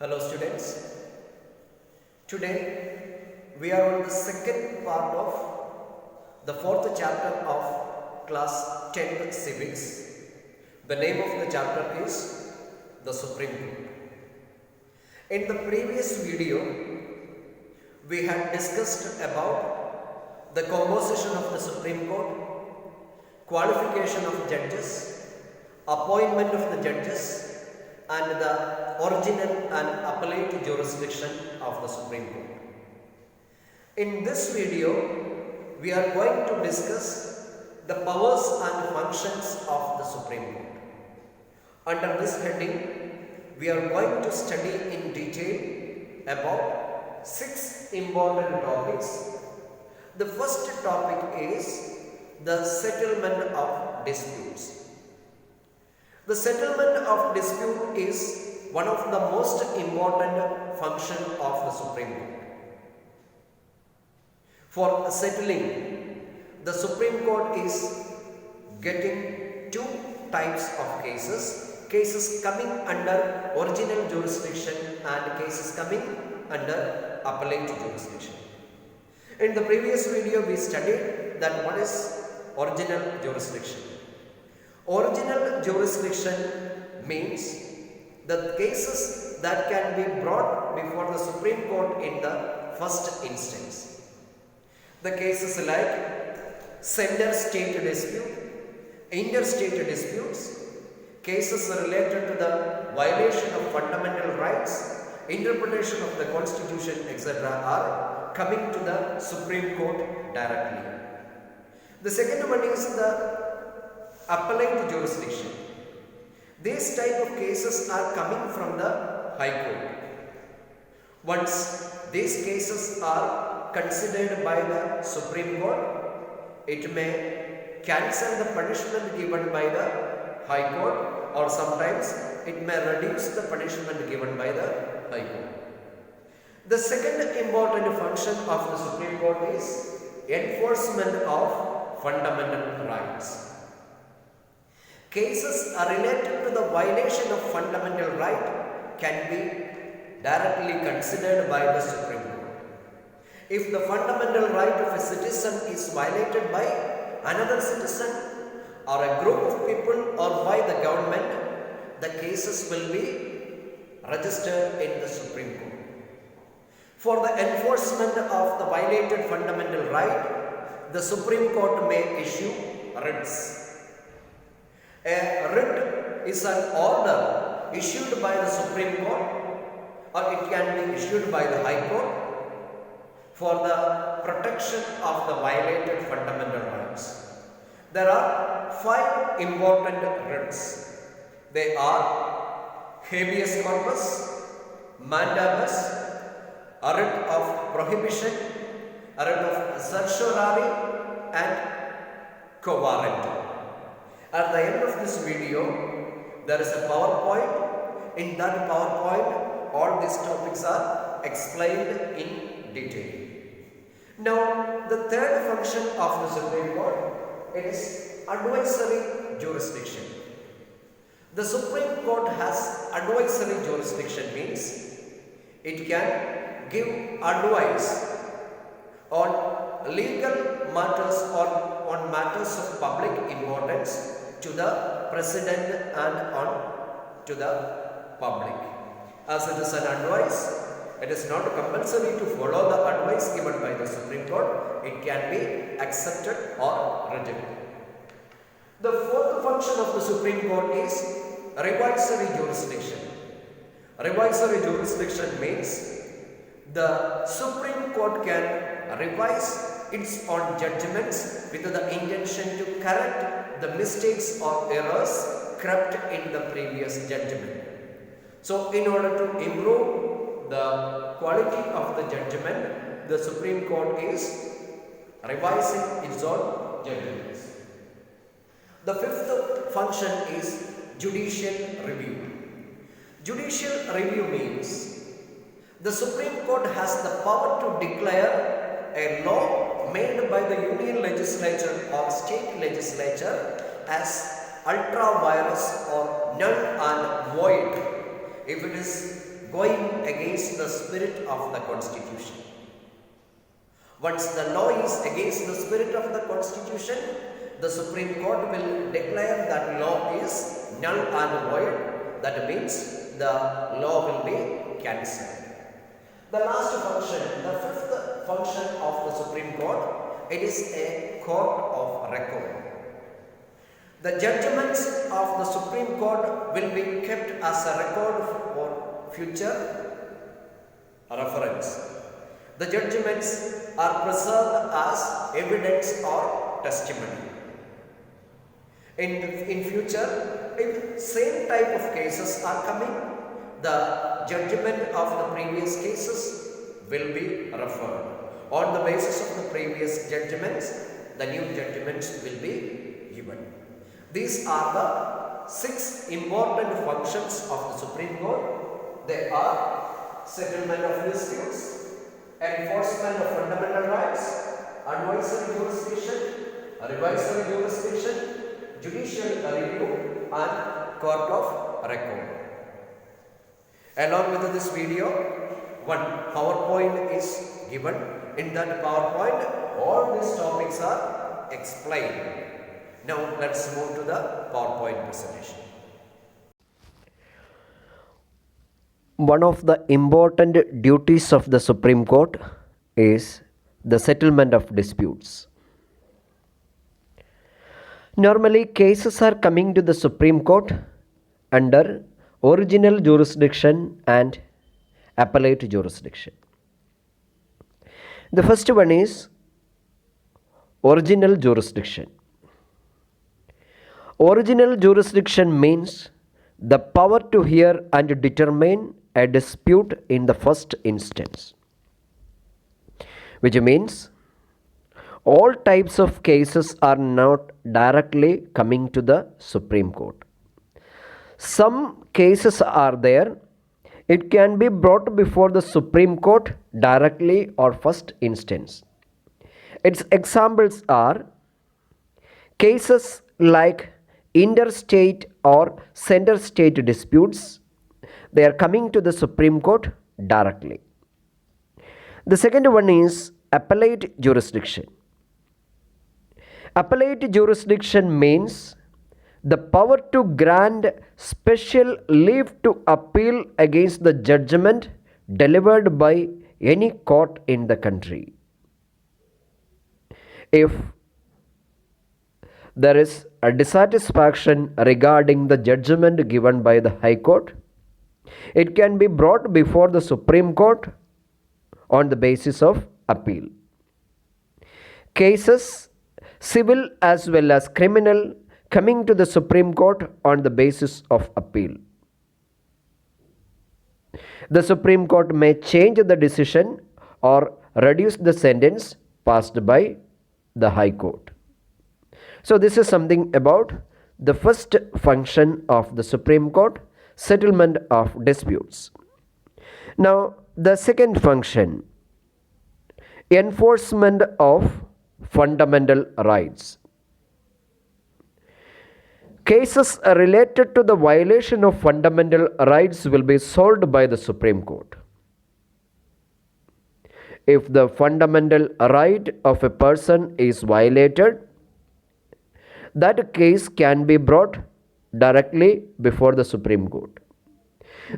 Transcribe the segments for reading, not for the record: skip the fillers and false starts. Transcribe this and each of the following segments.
Hello students, today we are on the second part of the fourth chapter of class 10 civics. The name of the chapter is the Supreme Court. In the previous video, we had discussed about the composition of the Supreme Court, qualification of judges, appointment of the judges, and the original and appellate jurisdiction of the Supreme Court. In this video, we are going to discuss the powers and functions of the Supreme Court. Under this heading, we are going to study in detail about 6 important topics. The first topic is the settlement of disputes. The settlement of dispute is one of the most important functions of the Supreme Court. For settling, the Supreme Court is getting 2 types of cases coming under original jurisdiction and cases coming under appellate jurisdiction. In the previous video, we studied that what is original jurisdiction. Original jurisdiction means the cases that can be brought before the Supreme Court in the first instance. The cases like sender-state dispute, interstate disputes, cases related to the violation of fundamental rights, interpretation of the Constitution, etc. are coming to the Supreme Court directly. The second one is the appellate jurisdiction. These type of cases are coming from the High Court. Once these cases are considered by the Supreme Court, it may cancel the punishment given by the High Court, or sometimes it may reduce the punishment given by the High Court. The second important function of the Supreme Court is enforcement of fundamental rights. Cases are related to the violation of fundamental right can be directly considered by the Supreme Court. If the fundamental right of a citizen is violated by another citizen or a group of people or by the government, the cases will be registered in the Supreme Court. For the enforcement of the violated fundamental right, the Supreme Court may issue writs. A writ is an order issued by the Supreme Court, or it can be issued by the High Court for the protection of the violated fundamental rights. There are 5 important writs. They are habeas corpus, mandamus, a writ of prohibition, a writ of certiorari, and quo warranto. At the end of this video, there is a PowerPoint. In that PowerPoint, all these topics are explained in detail. Now, the third function of the Supreme Court is advisory jurisdiction. The Supreme Court has advisory jurisdiction, means it can give advice on legal matters or on matters of public importance to the President and to the public. As it is an advice, it is not compulsory to follow the advice given by the Supreme Court. It can be accepted or rejected. The fourth function of the Supreme Court is revisory jurisdiction. Revisory jurisdiction means the Supreme Court can revise its own judgments with the intention to correct the mistakes or errors crept in the previous judgment. So, in order to improve the quality of the judgment, the Supreme Court is revising its own judgments. The fifth function is judicial review. Judicial review means the Supreme Court has the power to declare a law made by the Union Legislature or State Legislature as ultra vires or null and void if it is going against the spirit of the Constitution. Once the law is against the spirit of the Constitution, the Supreme Court will declare that law is null and void. That means the law will be cancelled. The last function, the fifth function of the Supreme Court, it is a court of record. The judgments of the Supreme Court will be kept as a record for future reference. The judgments are preserved as evidence or testimony. In future, if same type of cases are coming, the judgment of the previous cases will be referred. On the basis of the previous judgments, the new judgments will be given. These are the 6 important functions of the Supreme Court. They are settlement of disputes, enforcement of fundamental rights, advisory jurisdiction, revisory jurisdiction, judicial review, and court of record. Along with this video, one PowerPoint is given. In that PowerPoint, all these topics are explained. Now let's move to the PowerPoint presentation. One of the important duties of the Supreme Court is the settlement of disputes. Normally, cases are coming to the Supreme Court under original jurisdiction and appellate jurisdiction. The first one is original jurisdiction. Original jurisdiction means the power to hear and determine a dispute in the first instance, which means all types of cases are not directly coming to the Supreme Court. Some cases are there, it can be brought before the Supreme Court directly or first instance. Its examples are cases like interstate or center state disputes. They are coming to the Supreme Court directly. The second one is appellate jurisdiction. Appellate jurisdiction means the power to grant special leave to appeal against the judgment delivered by any court in the country. If there is a dissatisfaction regarding the judgment given by the High Court, it can be brought before the Supreme Court on the basis of appeal. Cases, civil as well as criminal, coming to the Supreme Court on the basis of appeal. The Supreme Court may change the decision or reduce the sentence passed by the High Court. So this is something about the first function of the Supreme Court, settlement of disputes. Now the second function, enforcement of fundamental rights. Cases related to the violation of fundamental rights will be solved by the Supreme Court. If the fundamental right of a person is violated, that case can be brought directly before the Supreme Court.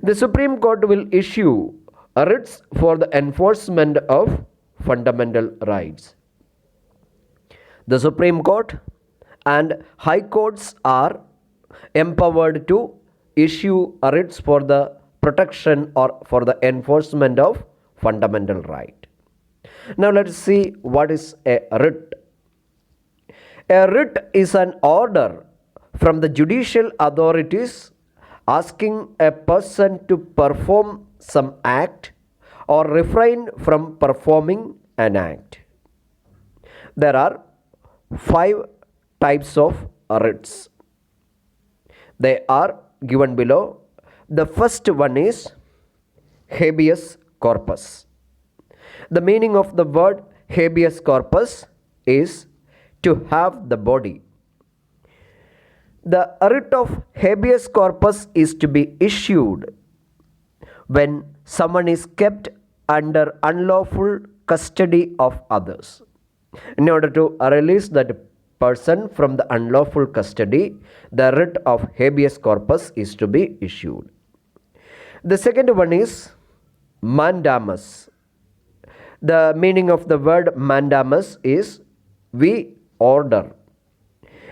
The Supreme Court will issue writs for the enforcement of fundamental rights. The Supreme Court and High Courts are empowered to issue writs for the protection or for the enforcement of fundamental right. Now let us see what is a writ. A writ is an order from the judicial authorities asking a person to perform some act or refrain from performing an act. There are 5 types of writs. They are given below. The first one is habeas corpus. The meaning of the word habeas corpus is to have the body. The writ of habeas corpus is to be issued when someone is kept under unlawful custody of others. In order to release that person from the unlawful custody, the writ of habeas corpus is to be issued. The second one is mandamus. The meaning of the word mandamus is we order.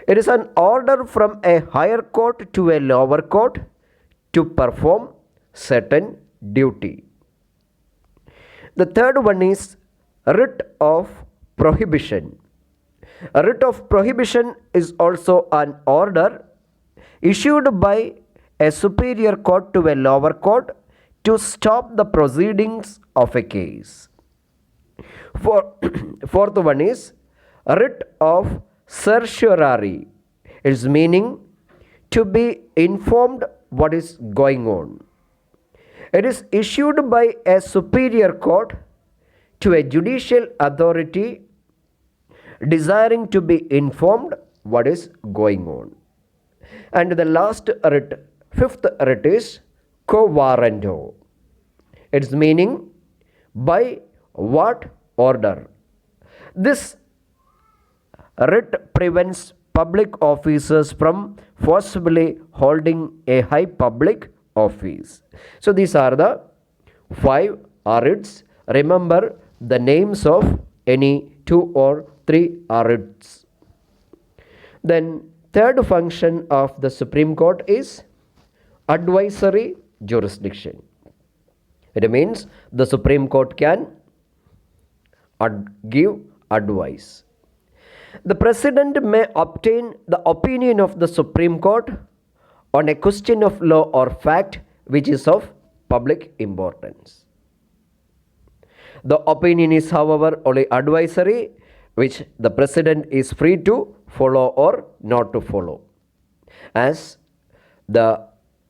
It is an order from a higher court to a lower court to perform certain duty. The third one is writ of prohibition. A writ of prohibition is also an order issued by a superior court to a lower court to stop the proceedings of a case. Fourth one is writ of certiorari. Its meaning to be informed what is going on. It is issued by a superior court to a judicial authority desiring to be informed what is going on. And the last writ, fifth writ is quo warranto. Its meaning by what order. This writ prevents public officers from forcibly holding a high public office. So these are the 5 writs. Remember the names of any 2 or 3 writs. Then third function of the Supreme Court is advisory jurisdiction. It means the Supreme Court can give advice. The President may obtain the opinion of the Supreme Court on a question of law or fact which is of public importance. The opinion is, however, only advisory, which the President is free to follow or not to follow. As the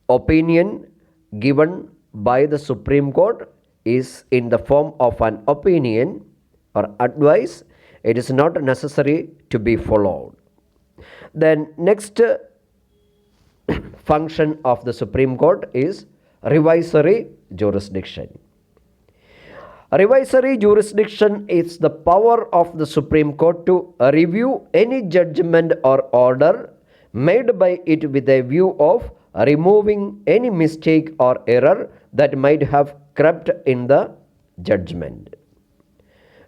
opinion given by the Supreme Court is in the form of an opinion or advice, it is not necessary to be followed. Then next function of the Supreme Court is revisory jurisdiction. Revisory jurisdiction is the power of the Supreme Court to review any judgment or order made by it with a view of removing any mistake or error that might have crept in the judgment.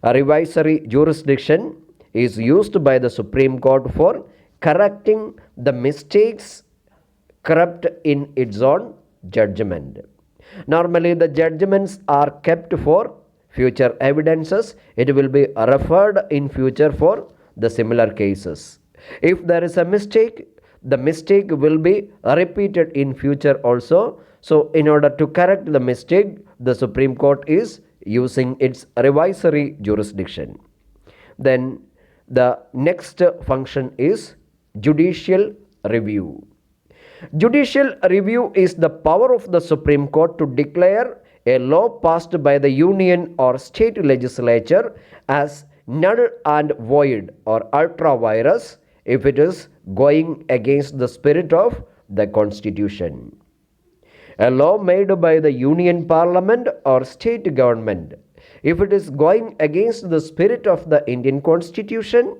A revisory jurisdiction is used by the Supreme Court for correcting the mistakes crept in its own judgment. Normally, the judgments are kept for future evidences. It will be referred in future for the similar cases. If there is a mistake, the mistake will be repeated in future also. So, in order to correct the mistake, the Supreme Court is using its revisory jurisdiction. Then the next function is judicial review. Judicial review is the power of the Supreme Court to declare a law passed by the union or state legislature as null and void or ultra vires if it is going against the spirit of the Constitution. A law made by the Union Parliament or state government, if it is going against the spirit of the Indian Constitution,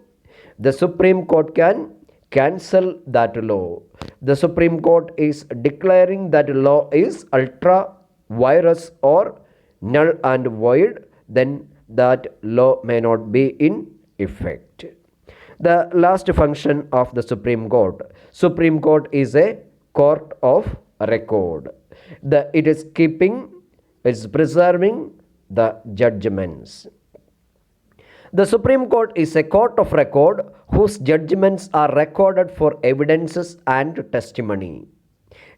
the Supreme Court can cancel that law. The Supreme Court is declaring that law is ultra virus or null and void, then that law may not be in effect. The last function of the Supreme Court. Supreme Court is a court of record. It is preserving the judgments. The Supreme Court is a court of record whose judgments are recorded for evidences and testimony.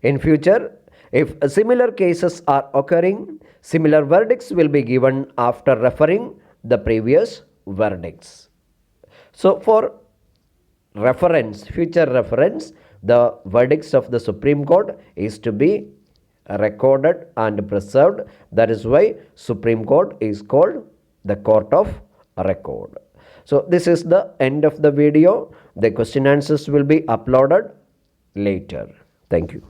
In future, if similar cases are occurring, similar verdicts will be given after referring the previous verdicts. So for reference, future reference, the verdicts of the Supreme Court is to be recorded and preserved. That is why Supreme Court is called the court of record. So this is the end of the video. The question answers will be uploaded later. Thank you.